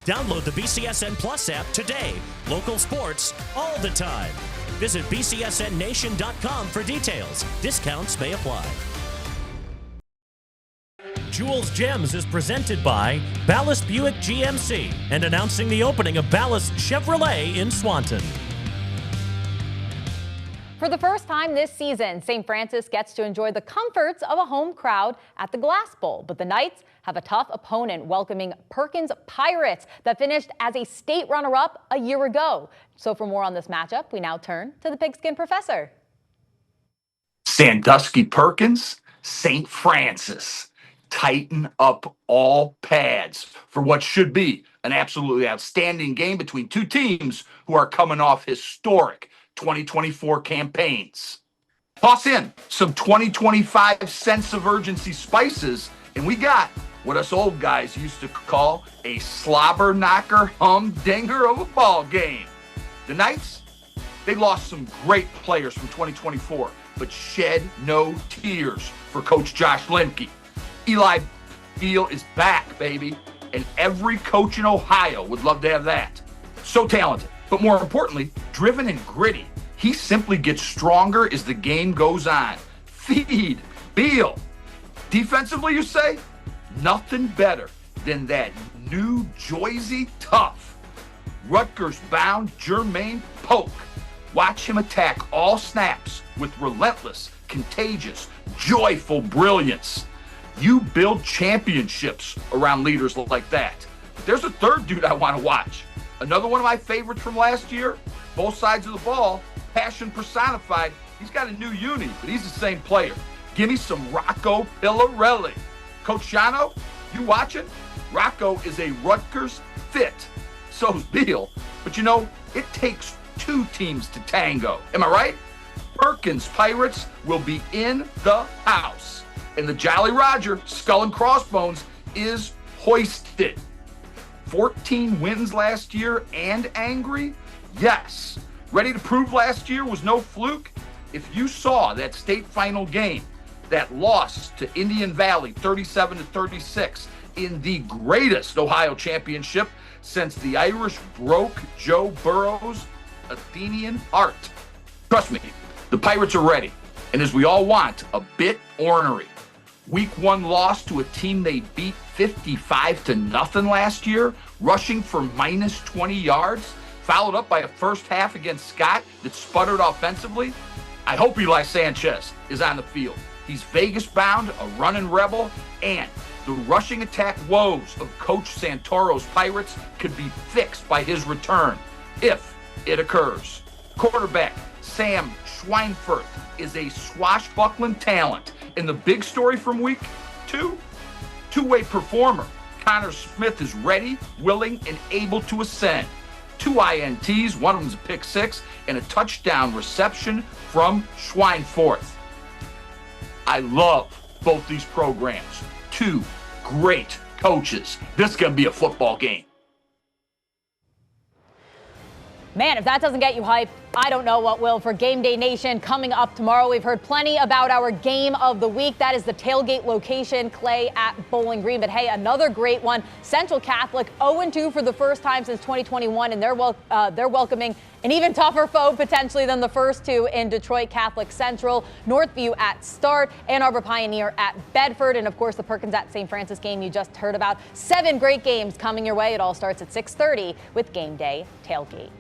Download the BCSN Plus app today. Local sports all the time. Visit bcsnnation.com for details. Discounts may apply. Jewell's Gems is presented by Ballas Buick GMC and announcing the opening of Ballas Chevrolet in Swanton. For the first time this season, St. Francis gets to enjoy the comforts of a home crowd at the Glass Bowl. But the Knights have a tough opponent welcoming Perkins Pirates that finished as a state runner-up a year ago. So for more on this matchup, we now turn to the Pigskin Professor. Sandusky Perkins, St. Francis. Tighten up all pads for what should be an absolutely outstanding game between two teams who are coming off historic 2024 campaigns. Toss in some 2025 sense of urgency spices, and we got what us old guys used to call a slobber knocker humdinger of a ball game. The Knights, they lost some great players from 2024, but shed no tears for Coach Josh Lemke. Eli Beal is back, baby, and every coach in Ohio would love to have that. So talented, but more importantly, driven and gritty. He simply gets stronger as the game goes on. Feed Beal. Defensively, you say? Nothing better than that new Joyzy tough. Rutgers-bound Jermaine Polk. Watch him attack all snaps with relentless, contagious, joyful brilliance. You build championships around leaders like that. But there's a third dude I want to watch. Another one of my favorites from last year, both sides of the ball, passion personified. He's got a new uni, but he's the same player. Give me some Rocco Pillarelli. Coach Shano, you watching? Rocco is a Rutgers fit. So's Beal. But you know, it takes two teams to tango. Am I right? Perkins Pirates will be in the house. And the Jolly Roger, skull and crossbones, is hoisted. 14 wins last year and angry? Yes. Ready to prove last year was no fluke? If you saw that state final game, that loss to Indian Valley 37-36 in the greatest Ohio championship since the Irish broke Joe Burrow's Athenian heart. Trust me, the Pirates are ready. And as we all want, a bit ornery. Week 1 loss to a team they beat 55-0 last year, rushing for minus 20 yards, followed up by a first half against Scott that sputtered offensively. I hope Eli Sanchez is on the field. He's Vegas-bound, a running rebel, and the rushing attack woes of Coach Santoro's Pirates could be fixed by his return, if it occurs. Quarterback Sam Schweinfurth is a swashbuckling talent. And the big story from week 2, two-way performer. Connor Smith is ready, willing, and able to ascend. 2 INTs, one of them's a pick 6, and a touchdown reception from Schweinfurth. I love both these programs. 2 great coaches. This is going to be a football game. Man, if that doesn't get you hyped, I don't know what will. For Game Day Nation coming up tomorrow, we've heard plenty about our game of the week. That is the tailgate location, Clay at Bowling Green. But hey, another great one. Central Catholic 0-2 for the first time since 2021, and they're welcoming an even tougher foe potentially than the first 2 in Detroit Catholic Central. Northview at Start, Ann Arbor Pioneer at Bedford, and of course the Perkins at St. Francis game you just heard about. 7 great games coming your way. It all starts at 6:30 with Game Day Tailgate.